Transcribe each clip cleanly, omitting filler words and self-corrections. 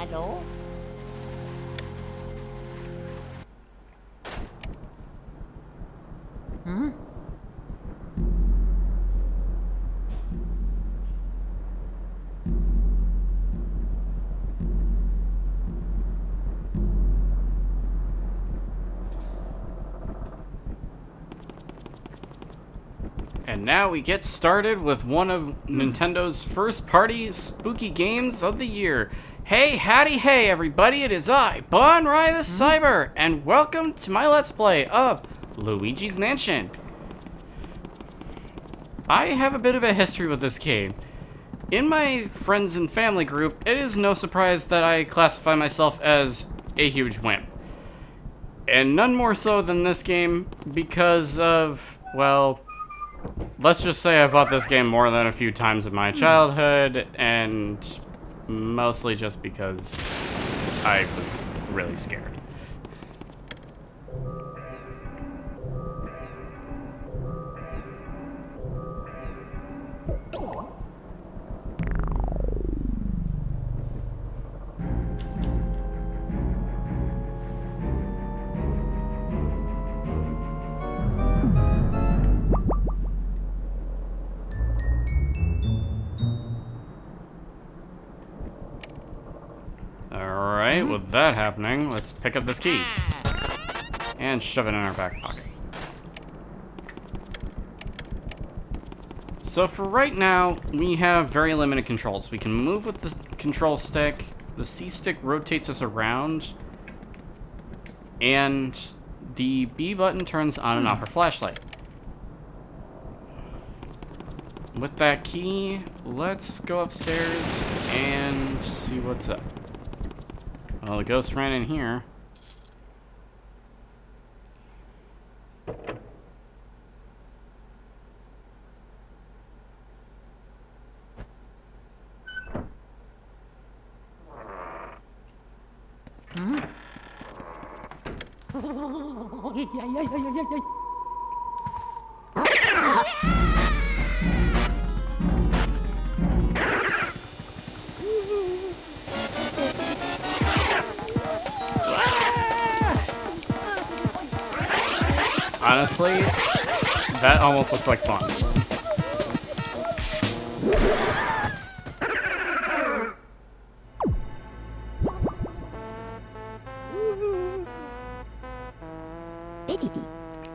Hello? Hmm? And now we get started with one of Nintendo's first-party spooky games of the year. Hey, howdy, hey, everybody! It is I, Bon Rai the Cyber, and welcome to my Let's Play of Luigi's Mansion. I have a bit of a history with this game. In my friends and family group, it is no surprise that I classify myself as a huge wimp. And none more so than this game because of, well, let's just say I bought this game more than a few times in my childhood, and mostly just because I was really scared. Alright, with that happening, let's pick up this key and shove it in our back pocket. So for right now, we have very limited controls. We can move with the control stick, the C stick rotates us around, and the B button turns on and off our flashlight. With that key, let's go upstairs and see what's up. Well, the ghost ran in here. Honestly, that almost looks like fun.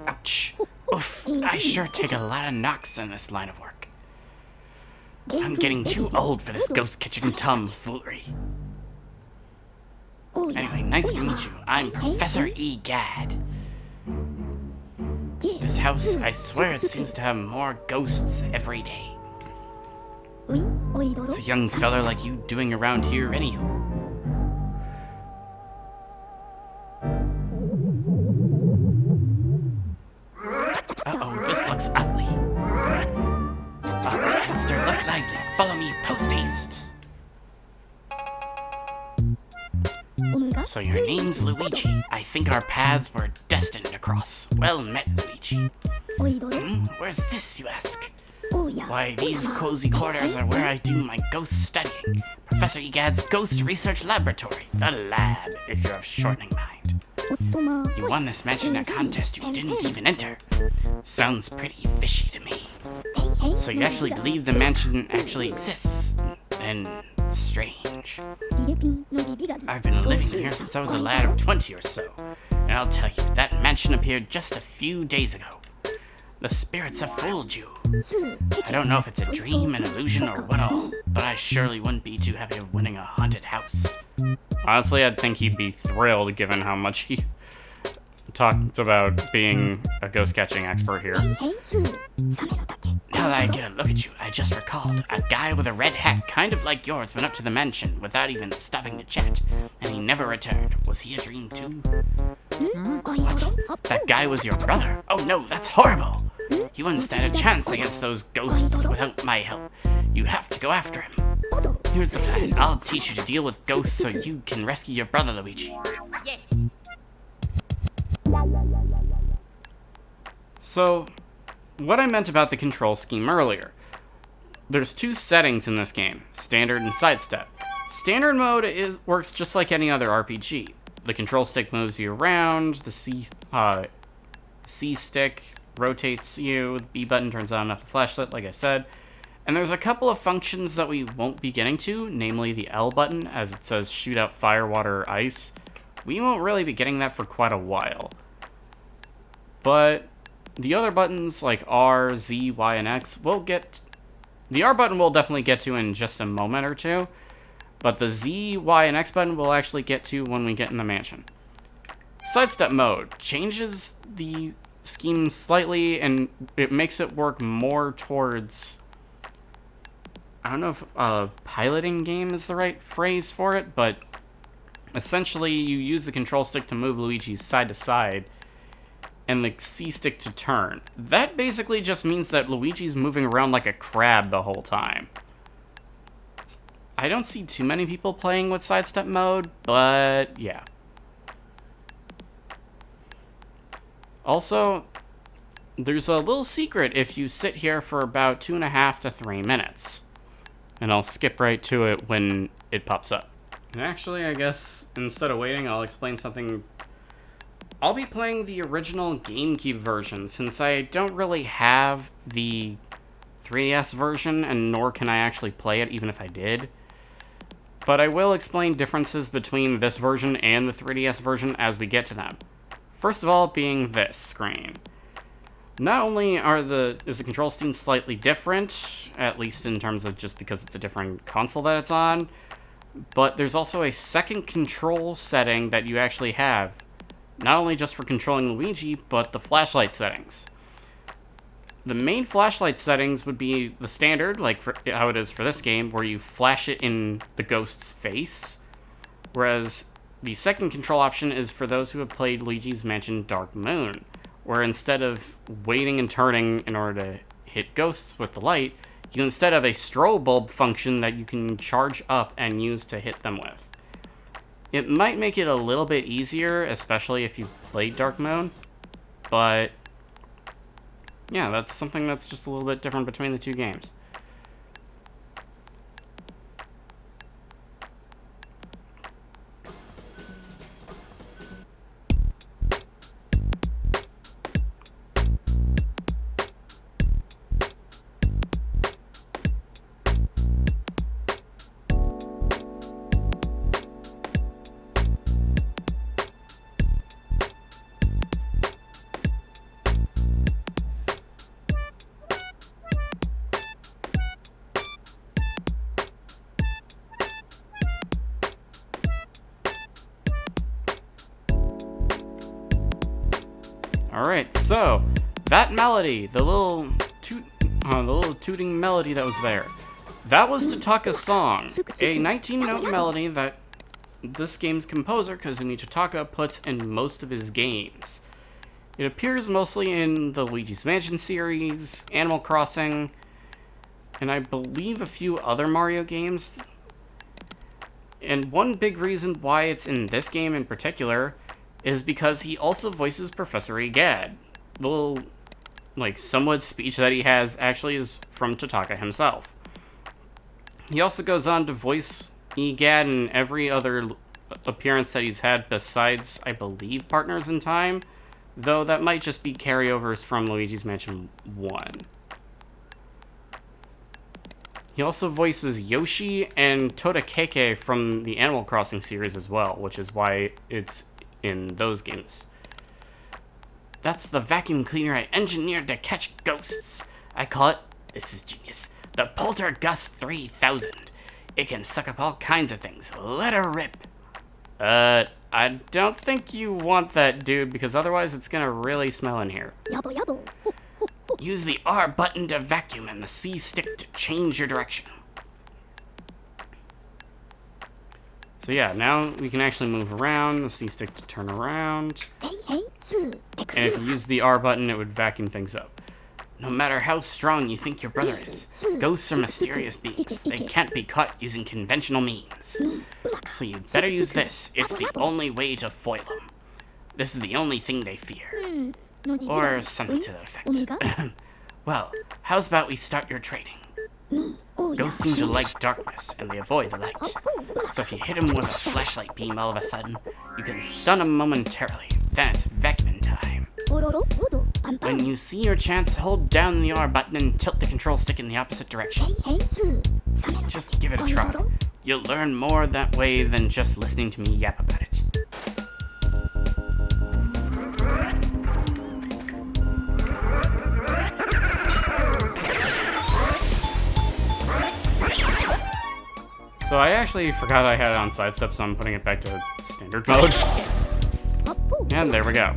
Ouch. Oof, I sure take a lot of knocks in this line of work. I'm getting too old for this ghost kitchen tomfoolery. Anyway, nice to meet you. I'm Professor E. Gadd. This house, I swear it seems to have more ghosts every day. What's a young feller like you doing around here anywho? Uh-oh, this looks ugly. Monster, look lively. Follow me post-haste. So your name's Luigi. I think our paths were destined to cross. Well met, Luigi. Where's this, you ask? Why, these cozy quarters are where I do my ghost studying. Professor Egad's Ghost Research Laboratory. The lab, if you're of shortening mind. You won this mansion in a contest you didn't even enter. Sounds pretty fishy to me. So you actually believe the mansion actually exists? And strange. I've been living here since I was a lad of 20 or so, and I'll tell you, that mansion appeared just a few days ago. The spirits have fooled you. I don't know if it's a dream, an illusion, or what all, but I surely wouldn't be too happy of winning a haunted house. Honestly, I'd think he'd be thrilled given how much he talked about being a ghost-catching expert here. Now that I get a look at you, I just recalled a guy with a red hat, kind of like yours, went up to the mansion without even stopping to chat, and he never returned. Was he a dream too? What? That guy was your brother? Oh no, that's horrible! You wouldn't stand a chance against those ghosts without my help. You have to go after him. Here's the plan. I'll teach you to deal with ghosts so you can rescue your brother, Luigi. Yes. So, what I meant about the control scheme earlier. There's two settings in this game, standard and sidestep. Standard mode works just like any other RPG. The control stick moves you around, the C stick rotates you, the B button turns on and off the flashlight, like I said. And there's a couple of functions that we won't be getting to, namely the L button, as it says shoot out fire, water, ice. We won't really be getting that for quite a while. But the other buttons like R, Z, Y, and X will get... The R button we'll definitely get to in just a moment or two, but the Z, Y, and X button we'll actually get to when we get in the mansion. Sidestep mode changes the scheme slightly, and it makes it work more towards... I don't know if a piloting game is the right phrase for it, but essentially you use the control stick to move Luigi side to side, and the C stick to turn. That basically just means that Luigi's moving around like a crab the whole time. I don't see too many people playing with sidestep mode, but yeah. Also, there's a little secret if you sit here for about 2.5 to 3 minutes. And I'll skip right to it when it pops up. And actually, I guess, instead of waiting, I'll explain something. I'll be playing the original GameCube version, since I don't really have the 3DS version, and nor can I actually play it, even if I did. But I will explain differences between this version and the 3DS version as we get to them. First of all, being this screen. Not only is the control scheme slightly different, at least in terms of just because it's a different console that it's on, but there's also a second control setting that you actually have, not only just for controlling Luigi, but the flashlight settings. The main flashlight settings would be the standard, like how it is for this game, where you flash it in the ghost's face, whereas the second control option is for those who have played Luigi's Mansion Dark Moon, where instead of waiting and turning in order to hit ghosts with the light, you instead have a strobe bulb function that you can charge up and use to hit them with. It might make it a little bit easier, especially if you've played Dark Moon, but yeah, that's something that's just a little bit different between the two games. Alright, so, that melody, the little tooting melody that was there, that was Tataka's song, a 19-note melody that this game's composer, Kazumi Tataka, puts in most of his games. It appears mostly in the Luigi's Mansion series, Animal Crossing, and I believe a few other Mario games. And one big reason why it's in this game in particular is because he also voices Professor Egad. The little, somewhat speech that he has actually is from Tataka himself. He also goes on to voice Egad in every other appearance that he's had besides, I believe, Partners in Time, though that might just be carryovers from Luigi's Mansion 1. He also voices Yoshi and Todakeke from the Animal Crossing series as well, which is why it's in those games. That's the vacuum cleaner I engineered to catch ghosts. I call it, this is genius, the Poltergust 3000. It can suck up all kinds of things. Let her rip. I don't think you want that, dude, because otherwise it's gonna really smell in here. Yabo yabo. Use the R button to vacuum and the C stick to change your direction. So yeah, now we can actually move around, the C stick to turn around. And if you use the R button, it would vacuum things up. No matter how strong you think your brother is, ghosts are mysterious beings. They can't be caught using conventional means. So you'd better use this. It's the only way to foil them. This is the only thing they fear. Or something to that effect. Well, how's about we start your trading? Ghosts seem to like darkness, and they avoid the light. So if you hit them with a flashlight beam all of a sudden, you can stun them momentarily. Then it's vacuuming time. When you see your chance, hold down the R button and tilt the control stick in the opposite direction. Just give it a try. You'll learn more that way than just listening to me yap about it. So I actually forgot I had it on sidestep, so I'm putting it back to standard mode. And there we go.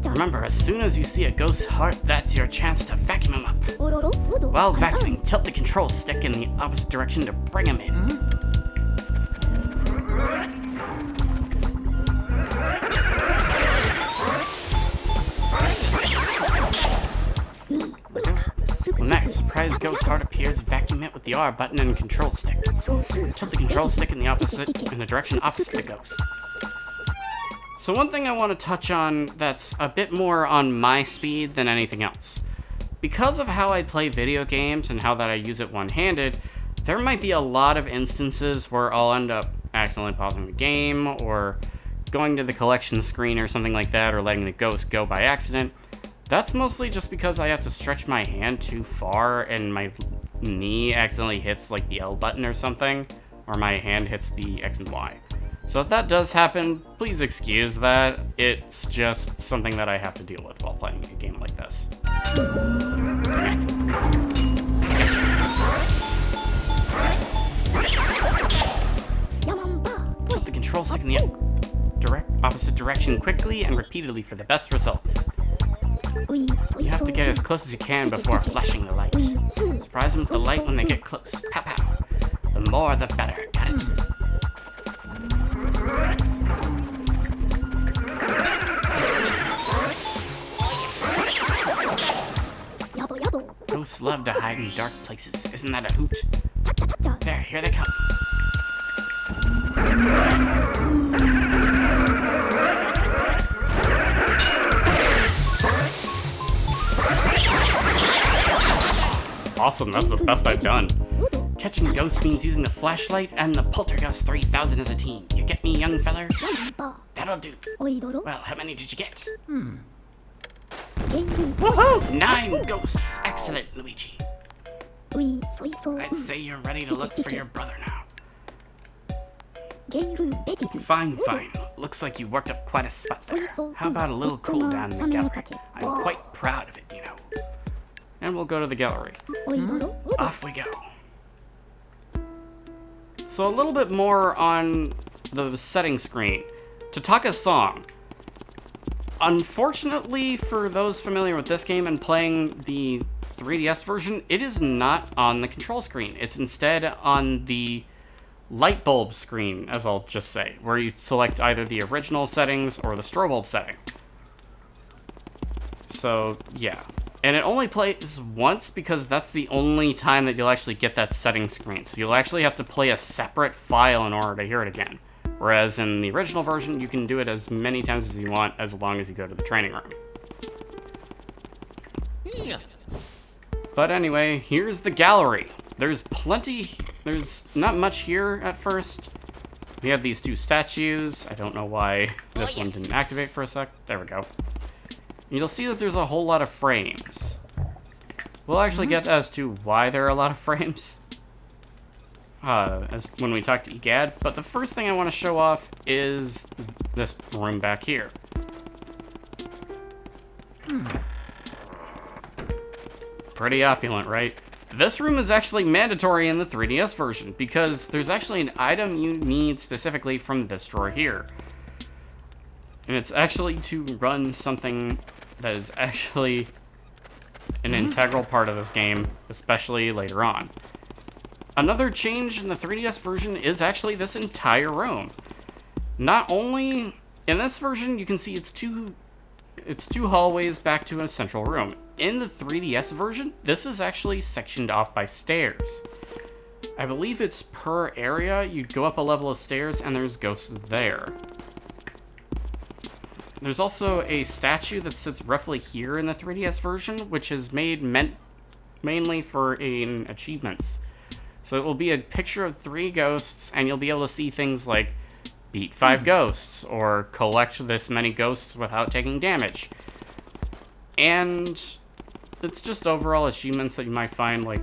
Remember, as soon as you see a ghost's heart, that's your chance to vacuum him up. While vacuuming, tilt the control stick in the opposite direction to bring him in. When that surprise ghost heart appears, vacuum it with the R button and control stick. Tilt the control stick in the direction opposite the ghost. So one thing I want to touch on that's a bit more on my speed than anything else. Because of how I play video games and how that I use it one-handed, there might be a lot of instances where I'll end up accidentally pausing the game, or going to the collection screen or something like that, or letting the ghost go by accident. That's mostly just because I have to stretch my hand too far and my knee accidentally hits like the L button or something, or my hand hits the X and Y. So if that does happen, please excuse that. It's just something that I have to deal with while playing a game like this. Tilt the control stick in the opposite direction quickly and repeatedly for the best results. You have to get as close as you can before flashing the light. Surprise them with the light when they get close. Pow pow. The more the better. Got it? Ghosts love to hide in dark places. Isn't that a hoot? There, here they come. Awesome, that's the best I've done. Catching ghosts means using the flashlight and the Poltergust 3000 as a team. You get me, young feller? That'll do. Well, how many did you get? Woohoo! 9 ghosts! Excellent, Luigi. I'd say you're ready to look for your brother now. Fine, fine. Looks like you worked up quite a spot there. How about a little cool down in the gallery? I'm quite proud of it, you know. And we'll go to the gallery. Off we go. So a little bit more on the settings screen. Tataka's song. Unfortunately, for those familiar with this game and playing the 3DS version, it is not on the control screen. It's instead on the light bulb screen, as I'll just say, where you select either the original settings or the strobe bulb setting. So, yeah. And it only plays once because that's the only time that you'll actually get that setting screen. So you'll actually have to play a separate file in order to hear it again. Whereas in the original version, you can do it as many times as you want, as long as you go to the training room. Yeah. But anyway, here's the gallery. There's not much here at first. We have these 2 statues. I don't know why this one didn't activate for a sec. There we go. You'll see that there's a whole lot of frames. We'll actually get as to why there are a lot of frames as when we talk to Egad, but the first thing I want to show off is this room back here. Pretty opulent, right? This room is actually mandatory in the 3DS version because there's actually an item you need specifically from this drawer here. And it's actually to run something that is actually an integral part of this game, especially later on. Another change in the 3DS version is actually this entire room. Not only in this version, you can see it's two hallways back to a central room. In the 3DS version, this is actually sectioned off by stairs. I believe it's per area. You go up a level of stairs and there's ghosts there. There's also a statue that sits roughly here in the 3DS version, which is meant mainly for achievements. So it will be a picture of 3 ghosts, and you'll be able to see things like beat 5 ghosts, or collect this many ghosts without taking damage. And it's just overall achievements that you might find, like,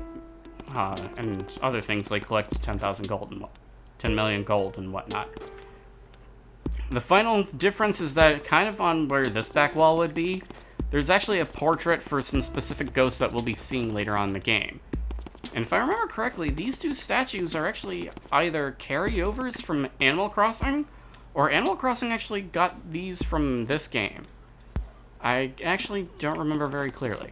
and other things like collect 10,000 gold and 10 million gold and whatnot. The final difference is that kind of on where this back wall would be, there's actually a portrait for some specific ghosts that we'll be seeing later on in the game. And if I remember correctly, these 2 statues are actually either carryovers from Animal Crossing, or Animal Crossing actually got these from this game. I actually don't remember very clearly.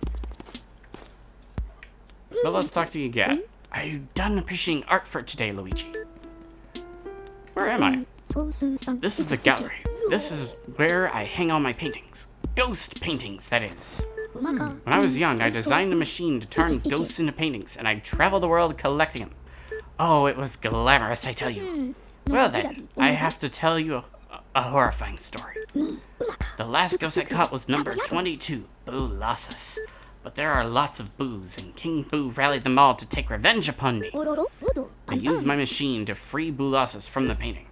But let's talk to you again. Are you done appreciating art for today, Luigi? Where am I? This is the gallery. This is where I hang all my paintings. Ghost paintings, that is. When I was young, I designed a machine to turn ghosts into paintings, and I traveled the world collecting them. Oh, it was glamorous, I tell you. Well then, I have to tell you a horrifying story. The last ghost I caught was number 22, Boo-Lossus. But there are lots of Boos, and King Boo rallied them all to take revenge upon me. They used my machine to free Boo-Lossus from the painting.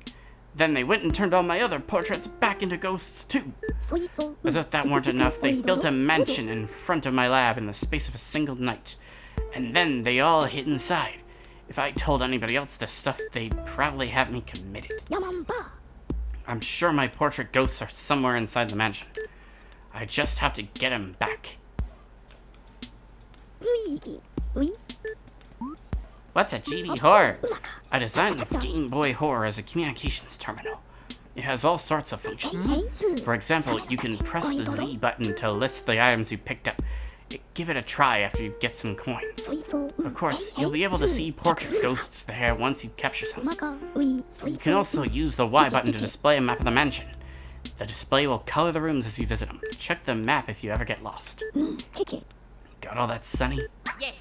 Then they went and turned all my other portraits back into ghosts too. As if that weren't enough, they built a mansion in front of my lab in the space of a single night. And then they all hid inside. If I told anybody else this stuff, they'd probably have me committed. I'm sure my portrait ghosts are somewhere inside the mansion. I just have to get them back. What's a GD Horror? I designed the Game Boy Horror as a communications terminal. It has all sorts of functions. For example, you can press the Z button to list the items you picked up. Give it a try after you get some coins. Of course, you'll be able to see portrait ghosts there once you capture some. You can also use the Y button to display a map of the mansion. The display will color the rooms as you visit them. Check the map if you ever get lost. Got all that, Sonny? Yes.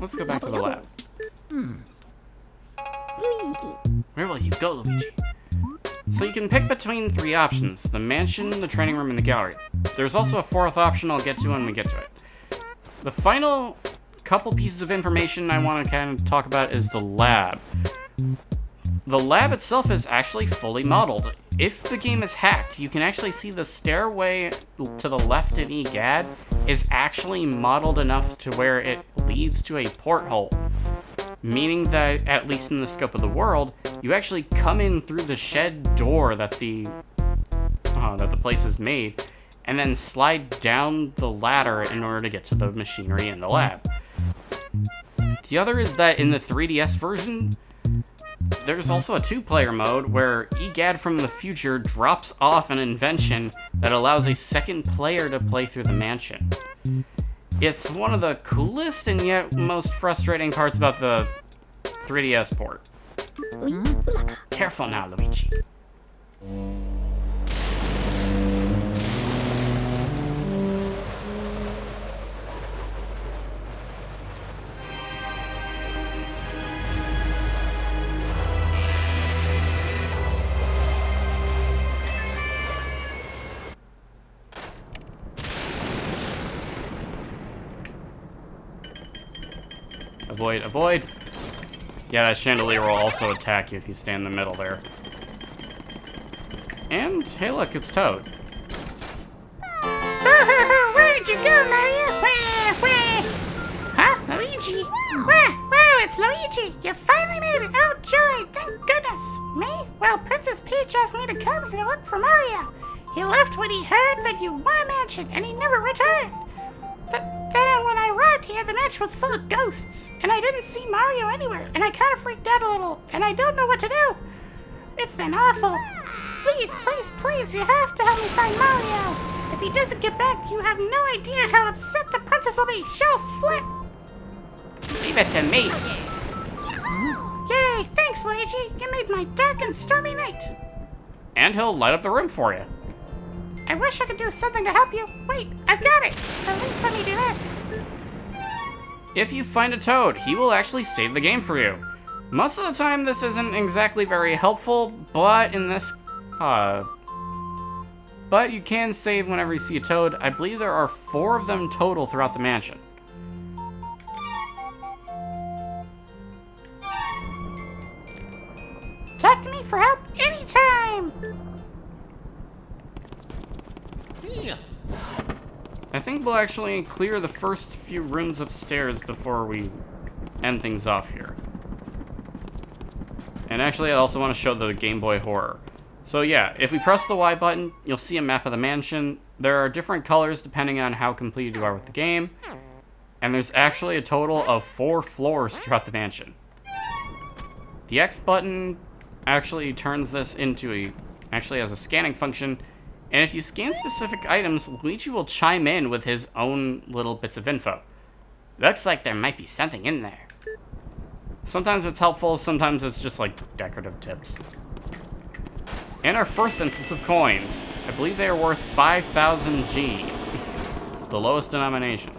Let's go back to the lab. Where will you go, Luigi? So you can pick between 3 options: the mansion, the training room, and the gallery. There's also a 4th option I'll get to when we get to it. The final couple pieces of information I want to kind of talk about is the lab. The lab itself is actually fully modeled. If the game is hacked, you can actually see the stairway to the left of EGAD is actually modeled enough to where it leads to a porthole. Meaning that, at least in the scope of the world, you actually come in through the shed door that the place is made, and then slide down the ladder in order to get to the machinery in the lab. The other is that in the 3DS version, there's also a 2-player mode where EGAD from the future drops off an invention that allows a second player to play through the mansion. It's one of the coolest and yet most frustrating parts about the 3DS port. Careful now, Luigi. Avoid, avoid. Yeah, that chandelier will also attack you if you stand in the middle there. And, hey look, it's Toad. Where did you go, Mario? Where? Huh? Luigi? Wow, it's Luigi! You finally made it! Oh, joy! Thank goodness! Me? Well, Princess Peach asked me to come here to look for Mario. He left when he heard that you won a mansion, and he never returned. Then when I arrived here, the mansion was full of ghosts, and I didn't see Mario anywhere, and I kind of freaked out a little, and I don't know what to do. It's been awful. Please, you have to help me find Mario. If he doesn't get back, you have no idea how upset the princess will be. She'll flip. Leave it to me. Yay, thanks, Luigi. You made my dark and stormy night. And he'll light up the room for you. I wish I could do something to help you. Wait, I've got it. At least let me do this. If you find a Toad, he will actually save the game for you. Most of the time, this isn't exactly very helpful, but in this but you can save whenever you see a toad. I believe there are 4 of them total throughout the mansion. Talk to me for help anytime! I think we'll actually clear the first few rooms upstairs before we end things off here. And actually, I also want to show the Game Boy Horror. So yeah, if we press the Y button, you'll see a map of the mansion. There are different colors depending on how completed you are with the game. And there's actually a total of 4 floors throughout the mansion. The X button actually turns this into actually has a scanning function. And if you scan specific items, Luigi will chime in with his own little bits of info. Looks like there might be something in there. Sometimes it's helpful, sometimes it's just like decorative tips. And our first instance of coins. I believe they are worth 5,000 G. The lowest denomination.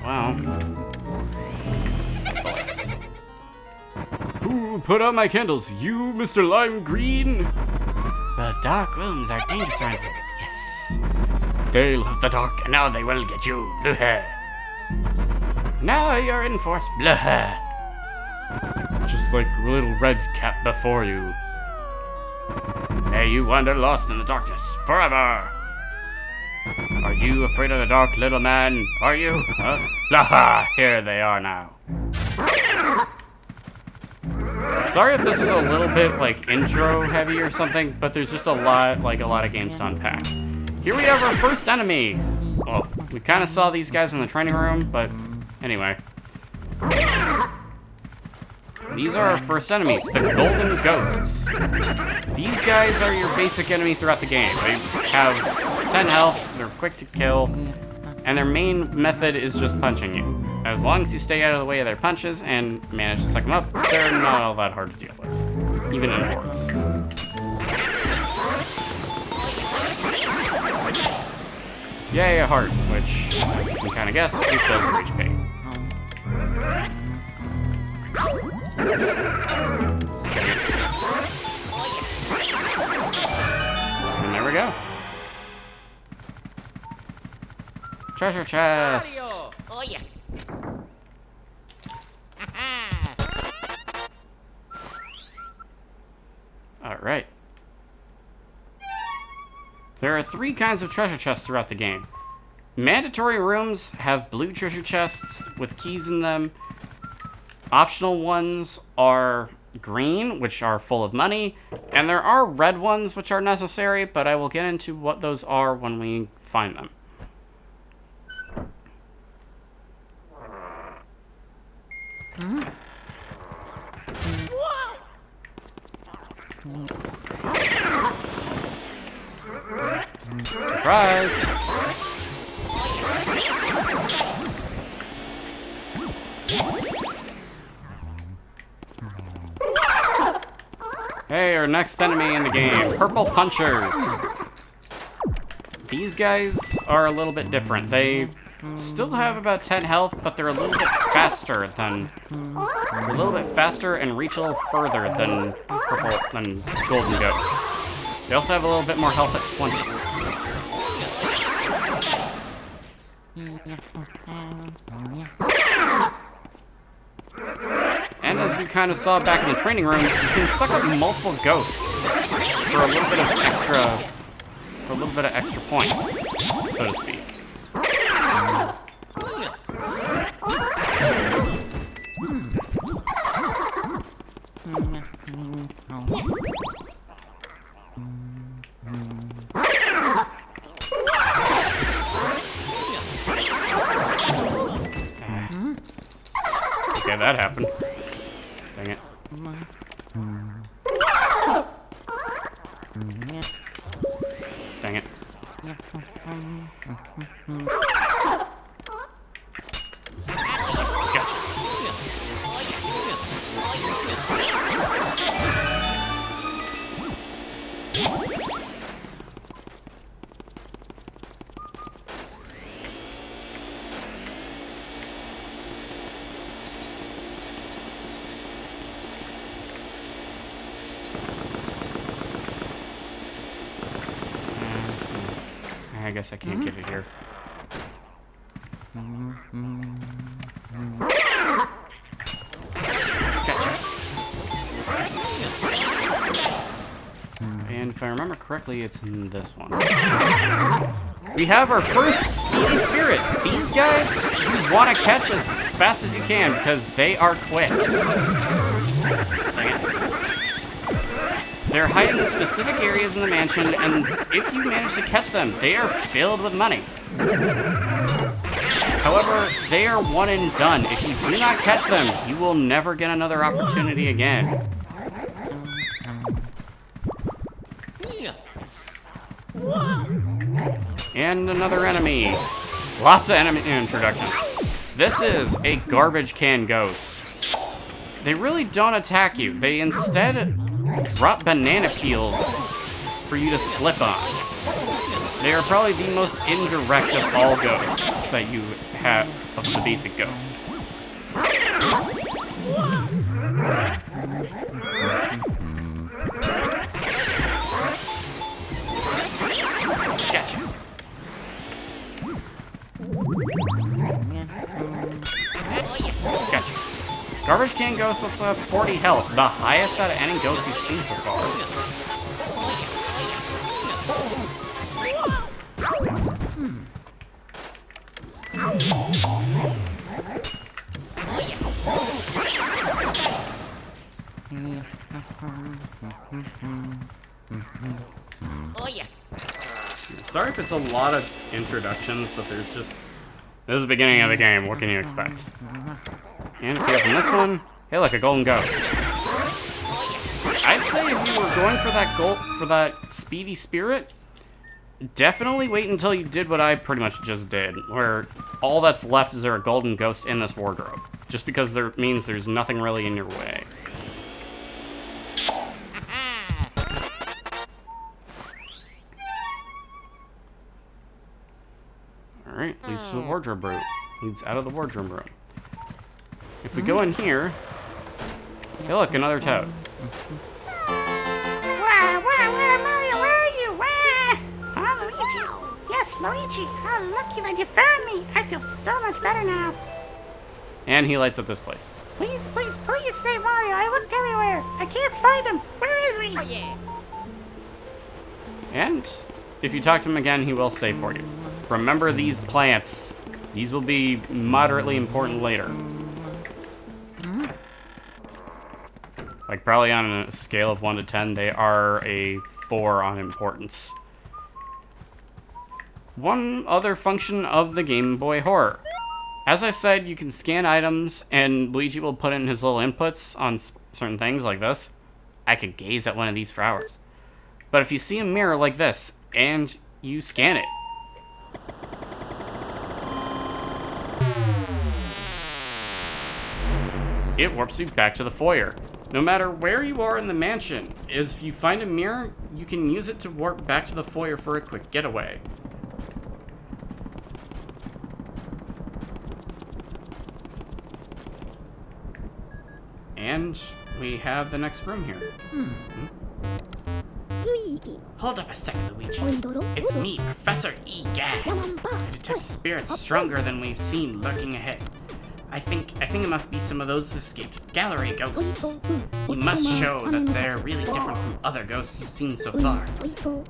Wow. Bullets. Who put out my candles? You, Mr. Lime Green? The dark rooms are dangerous around here. Yes. They love the dark, and now they will get you. Blah. Now you're in for it. Blah. Just like little red cap before you. May you wander lost in the darkness forever. Are you afraid of the dark, little man? Are you? Huh? Blah! Here they are now. Sorry if this is a little bit like intro heavy or something, but there's just a lot of games to unpack. Here we have our first enemy. Well, we kind of saw these guys in the training room, but anyway. These are our first enemies, the Golden Ghosts. These guys are your basic enemy throughout the game. They have 10 health, they're quick to kill, and their main method is just punching you. As long as you stay out of the way of their punches and manage to suck them up, they're not all that hard to deal with, even in hordes. Yay, a heart, which, as you can kind of guess, refills your HP. And there we go. Treasure chest! Oh yeah. Alright. There are 3 kinds of treasure chests throughout the game. Mandatory rooms have blue treasure chests with keys in them. Optional ones are green, which are full of money, and there are red ones which are necessary, but I will get into what those are when we find them. Surprise! Hey, our next enemy in the game, Purple Punchers. These guys are a little bit different. They still have about 10 health, but they're a little bit faster and reach a little further than Golden Ghosts. They also have a little bit more health at 20. And as you kind of saw back in the training room, you can suck up multiple ghosts for a little bit of extra points, so to speak. Okay, that happened. Dang it. Dang it. I guess I can't get it here. Gotcha. And if I remember correctly, it's in this one. We have our first Speedy Spirit. These guys, you want to catch as fast as you can because they are quick. Dang it. They're hiding in specific areas in the mansion, and if you manage to catch them, they are filled with money. However, they are one and done. If you do not catch them, you will never get another opportunity again. And another enemy. Lots of enemy introductions. This is a garbage can ghost. They really don't attack you. They instead drop banana peels for you to slip on. They are probably the most indirect of all ghosts that you have of the basic ghosts. Gotcha. Gotcha. Garbage can ghost lets have 40 health, the highest out of any ghost we've seen so far. Oh yeah. Sorry if it's a lot of introductions, but this is the beginning of the game. What can you expect? And if you open this one, hey, look, a golden ghost. I'd say if you were going for that Speedy Spirit, definitely wait until you did what I pretty much just did, where all that's left is there a golden ghost in this wardrobe, just because there means there's nothing really in your way. Alright, leads to the wardrobe room. Leads out of the wardrobe room. If we go in here... Hey look, another toad. Wow, Mario, where are you? Oh, Luigi. Yes, Luigi. How lucky that you found me. I feel so much better now. And he lights up this place. Please, please, please save Mario. I looked everywhere. I can't find him. Where is he? Oh yeah. And if you talk to him again, he will say for you. Remember these plants. These will be moderately important later. Like, probably on a scale of 1 to 10, they are a 4 on importance. One other function of the Game Boy Horror. As I said, you can scan items, and Luigi will put in his little inputs on certain things like this. I could gaze at one of these for hours. But if you see a mirror like this, and you scan it, it warps you back to the foyer. No matter where you are in the mansion, if you find a mirror, you can use it to warp back to the foyer for a quick getaway. And we have the next room here. Luigi. Hold up a second, Luigi. It's me, Professor E. Gag. I detect spirits stronger than we've seen lurking ahead. I think it must be some of those escaped gallery ghosts. You must show that they're really different from other ghosts you've seen so far.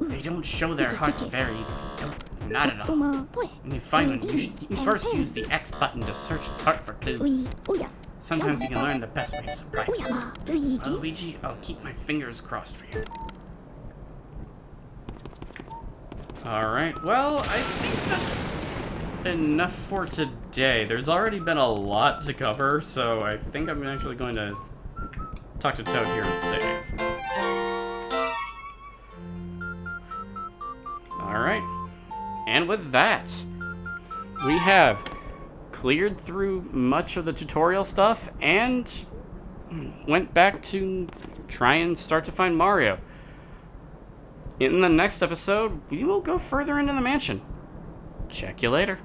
They don't show their hearts very easily. Nope, not at all. When you find one, you can first use the X button to search its heart for clues. Sometimes you can learn the best way to surprise it. Well, Luigi, I'll keep my fingers crossed for you. Alright, well, I think enough for today. There's already been a lot to cover, so I think I'm actually going to talk to Toad here and save. Alright. And with that, we have cleared through much of the tutorial stuff and went back to try and start to find Mario. In the next episode, we will go further into the mansion. Check you later.